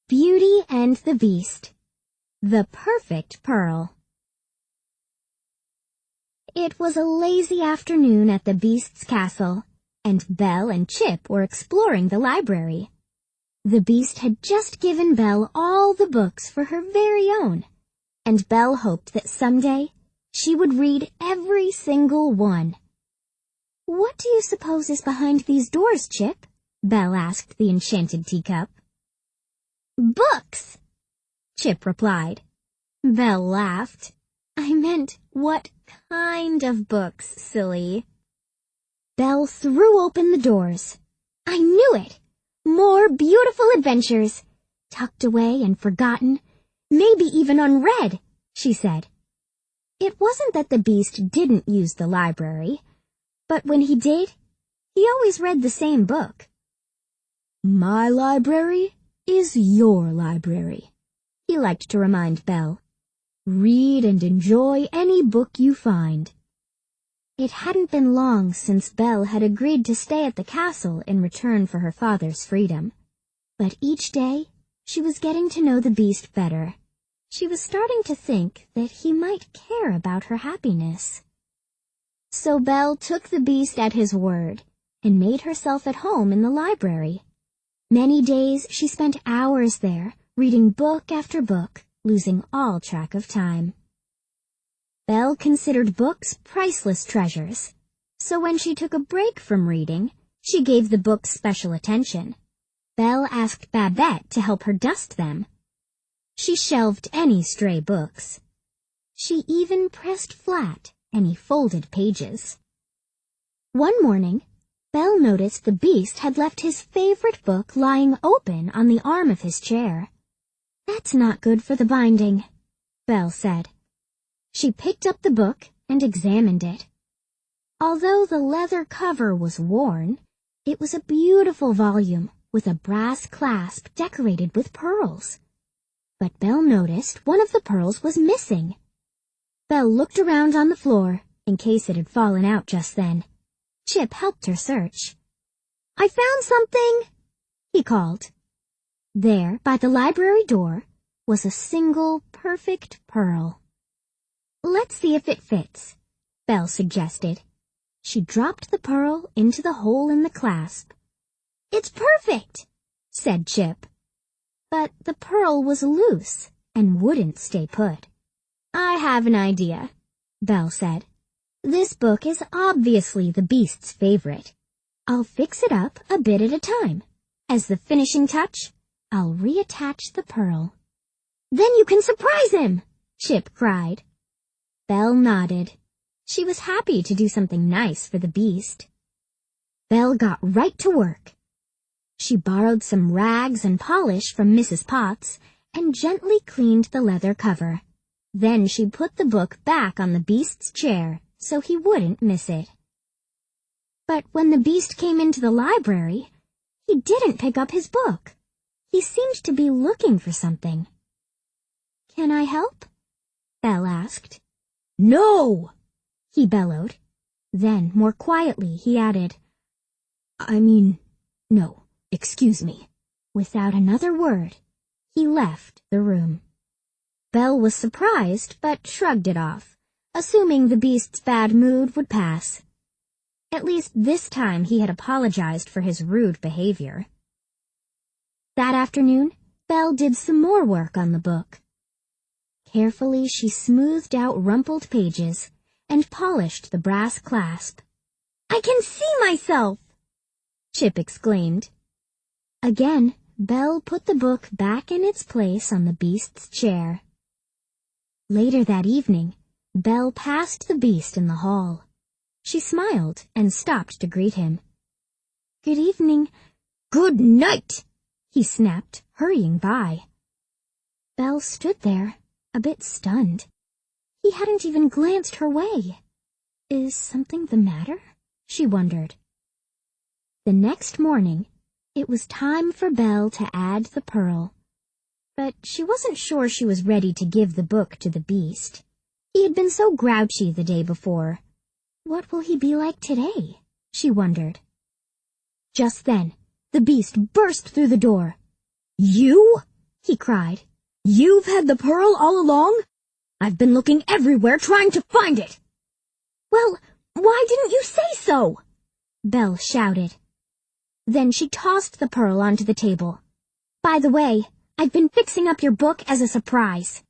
Beauty and the Beast. The Perfect Pearl. It was a lazy afternoon at the Beast's castle, and Belle and Chip were exploring the library. The Beast had just given Belle all the books for her very own, and Belle hoped that someday she would read every single one. "What do you suppose is behind these doors, Chip?" Belle asked the enchanted teacup. "Books," Chip replied. Belle laughed. "I meant, what kind of books, silly?" Belle threw open the doors. "I knew it! More beautiful adventures, tucked away and forgotten, maybe even unread," she said. It wasn't that the Beast didn't use the library, but when he did, he always read the same book. "My library is your library," he liked to remind Belle. "Read and enjoy any book you find." It hadn't been long since Belle had agreed to stay at the castle in return for her father's freedom. But each day, she was getting to know the Beast better. She was starting to think that he might care about her happiness. So Belle took the Beast at his word and made herself at home in the library. Many days she spent hours there, reading book after book, losing all track of time. Belle considered books priceless treasures, so when she took a break from reading, she gave the books special attention. Belle asked Babette to help her dust them. She shelved any stray books. She even pressed flat any folded pages. One morning, Belle noticed the Beast had left his favorite book lying open on the arm of his chair. "That's not good for the binding," Belle said. She picked up the book and examined it. Although the leather cover was worn, it was a beautiful volume with a brass clasp decorated with pearls. But Belle noticed one of the pearls was missing. Belle looked around on the floor in case it had fallen out just then. Chip helped her search. "I found something," he called. There, by the library door, was a single perfect pearl. "Let's see if it fits," Belle suggested. She dropped the pearl into the hole in the clasp. "It's perfect," said Chip. But the pearl was loose and wouldn't stay put. "I have an idea," Belle said. "This book is obviously the Beast's favorite. I'll fix it up a bit at a time. As the finishing touch, I'll reattach the pearl." "Then you can surprise him!" Chip cried. Belle nodded. She was happy to do something nice for the Beast. Belle got right to work. She borrowed some rags and polish from Mrs. Potts and gently cleaned the leather cover. Then she put the book back on the Beast's chair so he wouldn't miss it. But when the Beast came into the library, he didn't pick up his book. He seemed to be looking for something. "Can I help?" Belle asked. "No!" he bellowed. Then, more quietly, he added, No, excuse me." Without another word, he left the room. Belle was surprised, but shrugged it off, assuming the Beast's bad mood would pass. At least this time he had apologized for his rude behavior. That afternoon, Belle did some more work on the book. Carefully, she smoothed out rumpled pages and polished the brass clasp. "I can see myself!" Chip exclaimed. Again, Belle put the book back in its place on the Beast's chair. Later that evening, Belle passed the Beast in the hall. She smiled and stopped to greet him. "Good evening." "Good night," he snapped, hurrying by. Belle stood there, a bit stunned. He hadn't even glanced her way. Is something the matter? She wondered. The next morning, it was time for Belle to add the pearl. But she wasn't sure she was ready to give the book to the Beast. He had been so grouchy the day before. What will he be like today? She wondered. Just then, the Beast burst through the door. "You?" he cried. "You've had the pearl all along? I've been looking everywhere trying to find it." "Well, why didn't you say so?" Belle shouted. Then she tossed the pearl onto the table. "By the way, I've been fixing up your book as a surprise."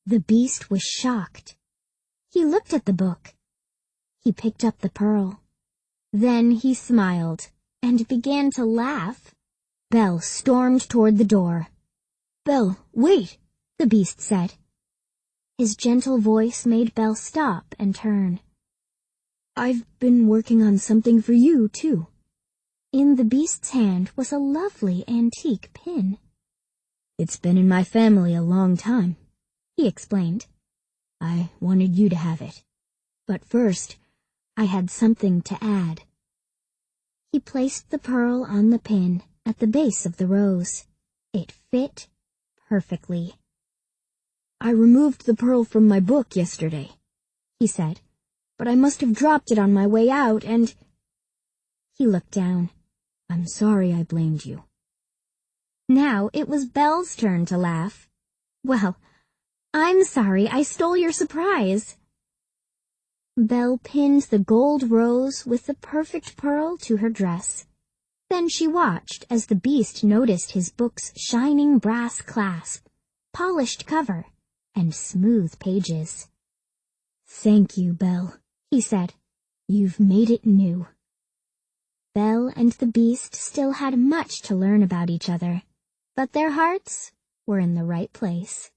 The Beast was shocked. He looked at the book. He picked up the pearl. Then he smiled and began to laugh. Belle stormed toward the door. "Belle, wait," the Beast said. His gentle voice made Belle stop and turn. "I've been working on something for you, too." In the Beast's hand was a lovely antique pin. "It's been in my family a long time," he explained. "I wanted you to have it. But first, I had something to add." He placed the pearl on the pin at the base of the rose. It fit perfectly. "I removed the pearl from my book yesterday," he said, "but I must have dropped it on my way out and—" He looked down. "I'm sorry I blamed you." Now it was Belle's turn to laugh. "Well, I'm sorry I stole your surprise." Belle pinned the gold rose with the perfect pearl to her dress. Then she watched as the Beast noticed his book's shining brass clasp, polished cover, and smooth pages. "Thank you, Belle," he said. "You've made it new." Belle and the Beast still had much to learn about each other, but their hearts were in the right place.